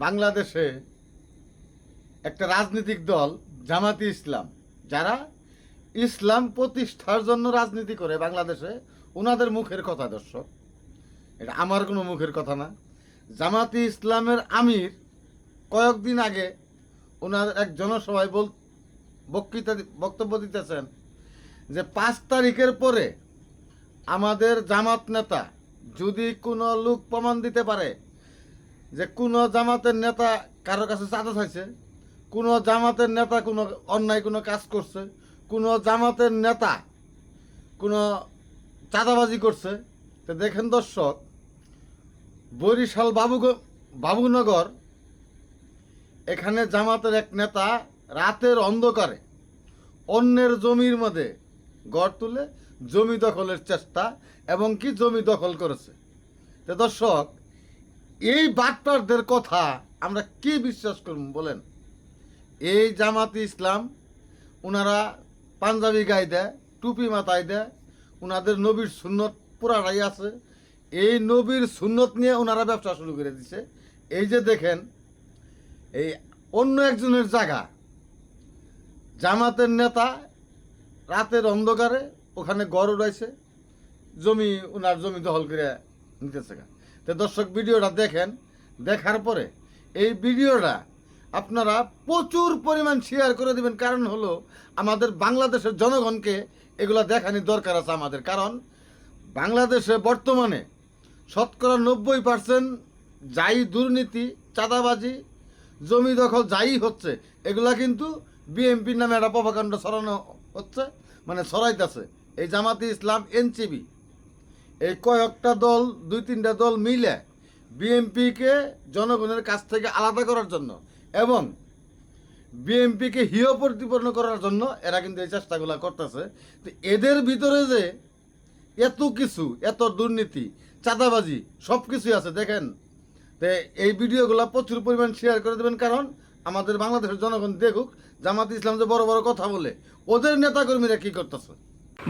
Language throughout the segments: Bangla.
বাংলাদেশে একটা রাজনৈতিক দল জামাতি ইসলাম, যারা ইসলাম প্রতিষ্ঠার জন্য রাজনীতি করে বাংলাদেশে, ওনাদের মুখের কথা দর্শক, এটা আমার কোনো মুখের কথা না। জামাতি ইসলামের আমির কয়েকদিন আগে ওনার এক জনসভায় বক্তব্য দিতেছেন যে 5 তারিখের পরে আমাদের জামাত নেতা যদি কোনো লোক প্রমাণ দিতে পারে যে কোনো জামাতের নেতা কারো কাছে চাঁদা চাইছে, কোনো জামাতের নেতা কোনো অন্যায় কোনো কাজ করছে, কোনো জামাতের নেতা কোনো চাঁদাবাজি করছে, তো দেখেন দর্শক, বরিশাল বাবুনগর এখানে জামাতের এক নেতা রাতের অন্ধকারে অন্যের জমির মধ্যে ঘর তুলে জমি দখলের চেষ্টা এবং কি জমি দখল করেছে। তো দর্শক, এই বাটপারদের কথা আমরা কি বিশ্বাস করব বলেন? এই জামাতি ইসলাম ওনারা পাঞ্জাবি গায়ে দেয়, টুপি মাথায় দেয়, ওনাদের নবীর সুন্নত পুরাটাই আছে। এই নবীর সুন্নত নিয়ে ওনারা ব্যবসা শুরু করে দিছে। এই যে দেখেন, এই অন্য একজনের জায়গা জামাতের নেতা রাতের অন্ধকারে ওখানে গড় উড়াইছে, জমি ওনার জমি দখল করে নিতেছে। তো দর্শক, ভিডিওটা দেখেন, দেখার পরে এই ভিডিওটা আপনারা প্রচুর পরিমাণ শেয়ার করে দিবেন। কারণ হলো আমাদের বাংলাদেশের জনগণকে এগুলা দেখানোর দরকার আছে আমাদের। কারণ বাংলাদেশে বর্তমানে শতকরা 90% যাই দুর্নীতি, চাঁদাবাজি, জমি দখল যাই হচ্ছে, এগুলা কিন্তু বিএনপির নামে একটা প্রভাকাণ্ড ছড়ানো হচ্ছে, মানে ছড়াইতেছে এই জামাতি ইসলাম, এনসিপি, এই কয়েকটা দল, 2-3টা দল মিলে বিএনপিকে জনগণের কাছ থেকে আলাদা করার জন্য এবং বিএনপিকে হিয় প্রতিপন্ন করার জন্য এরা কিন্তু এই চেষ্টাগুলো করতেছে। তো এদের ভিতরে যে এত কিছু, এত দুর্নীতি, চাঁদাবাজি সব কিছুই আছে দেখেন। তো এই ভিডিওগুলো প্রচুর পরিমাণ শেয়ার করে দেবেন, কারণ আমাদের বাংলাদেশের জনগণ দেখুক জামাত ইসলাম যে বড় বড় কথা বলে, ওদের নেতাকর্মীরা কি করতেছে।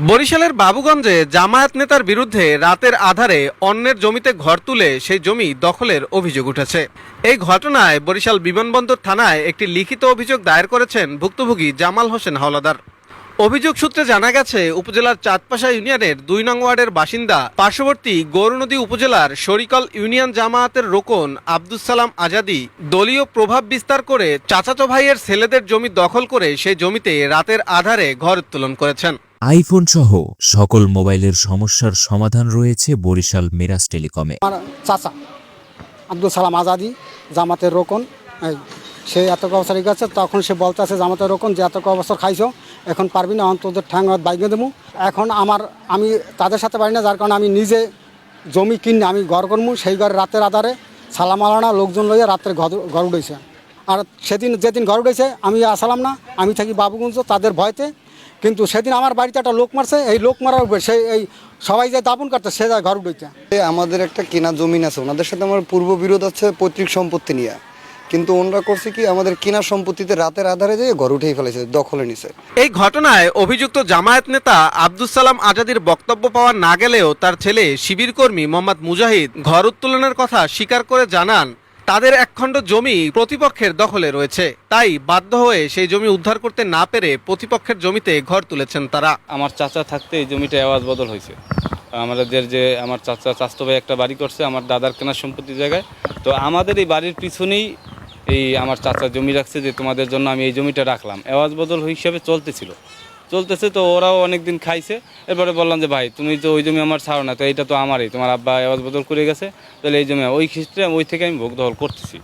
বরিশালের বাবুগঞ্জে জামায়াত নেতার বিরুদ্ধে রাতের আধারে অন্যের জমিতে ঘর তুলে সেই জমি দখলের অভিযোগ উঠেছে। এই ঘটনায় বরিশাল বিমানবন্দর থানায় একটি লিখিত অভিযোগ দায়ের করেছেন ভুক্তভোগী জামাল হোসেন হাওলাদার। অভিযোগ সূত্রে জানা গেছে, উপজেলার চাঁদপাশা ইউনিয়নের 2 নং ওয়ার্ডের বাসিন্দা পার্শ্ববর্তী গৌরনদী উপজেলার শরিকল ইউনিয়ন জামায়াতের রোকন আব্দুস সালাম আজাদি দলীয় প্রভাব বিস্তার করে চাচাতো ভাইয়ের ছেলেদের জমি দখল করে সেই জমিতে রাতের আধারে ঘর উত্তোলন করেছেন। আইফোন সহ সকল মোবাইলের সমস্যার সমাধান রয়েছে বরিশাল মিরাজ টেলিকমে। আমার চাচা আব্দুল সালাম আজাদি জামাতের রোকন, সে এত বছর গেছে, তখন সে বলতেছে জামাতের রোকন যে এত বছর খাইছো, এখন পারবি না, তোদের ঠ্যাং বাইকে দেবো। এখন আমি তাদের সাথে পারি না, যার কারণে আমি নিজে জমি কিনে আমি ঘর করবো। সেই ঘরে রাতের আধারে সালাম আলানা লোকজন লইয়া রাত্রে ঘর উঠেছে। আর যেদিন ঘর উঠেছে আমি আসলাম না, আমি থাকি বাবুগঞ্জ, তাদের ভয়তে। কিন্তু সেদিন আমার বাড়িতে একটা লোক মারছে, এই লোক মারার সেই এই সবাই যে দাপন করতে সে যায় ঘর উঠেছে। আমাদের একটা কেনা জমিন আছে, ওনাদের সাথে আমার পূর্ব বিরোধ আছে পৈতৃক সম্পত্তি নিয়ে, কিন্তু ওনারা করছে কি আমাদের কেনা সম্পত্তিতে রাতের আধারে যেয়ে ঘর উঠেই ফেলেছে, দখলে নিছে। এই ঘটনায় অভিযুক্ত জামায়াত নেতা আব্দুস সালাম আজাদির বক্তব্য পাওয়া না গেলেও তার ছেলে শিবির কর্মী মোহাম্মদ মুজাহিদ ঘর উত্তোলনের কথা স্বীকার করে জানান, তাদের একখণ্ড জমি প্রতিপক্ষের দখলে রয়েছে, তাই বাধ্য হয়ে সেই জমি উদ্ধার করতে না পেরে প্রতিপক্ষের জমিতে ঘর তুলেছেন তারা। আমার চাচা থাকতে এই জমিটা আওয়াজ বদল হয়েছে। আমাদের যে আমার চাচাতো ভাই একটা বাড়ি করছে আমার দাদার কেনার সম্পত্তির জায়গায়, তো আমাদের এই বাড়ির পিছনেই এই আমার চাচা জমি রাখছে যে তোমাদের জন্য আমি এই জমিটা রাখলাম, আওয়াজ বদল হিসাবে চলতেছে। তো ওরাও অনেকদিন খাইছে। এরপরে বললাম যে ভাই তুমি তো ওই জমি আমার ছাড়ো না, তো এইটা তো আমারই, তোমার আব্বা আওয়াজ বদল করে গেছে, তাহলে এই জমি ওই ক্ষেত্রে ওই থেকে আমি ভোগ দখল করতেছি।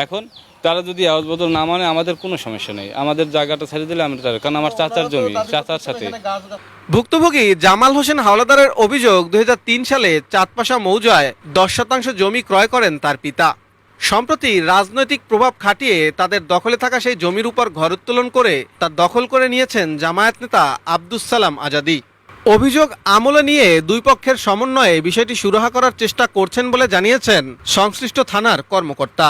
এখন তারা যদি আওয়াজ বদল না মানে আমাদের কোনো সমস্যা নেই, আমাদের জায়গাটা ছেড়ে দিলে আমরা, কারণ আমার চাচার জমি, চাচার সাথে। ভুক্তভোগী জামাল হোসেন হাওলাদারের অভিযোগ, 2003 সালে চাঁদপাশা মৌজায় 10% জমি ক্রয় করেন তার পিতা। সম্প্রতি রাজনৈতিক প্রভাব খাটিয়ে তাদের দখলে থাকা সেই জমির উপর ঘর উত্তোলন করে তা দখল করে নিয়েছেন জামায়াত নেতা আব্দুস সালাম আজাদি। অভিযোগ আমলে নিয়ে দুই পক্ষের সমন্বয়ে বিষয়টি সুরাহা করার চেষ্টা করছেন বলে জানিয়েছেন সংশ্লিষ্ট থানার কর্মকর্তা।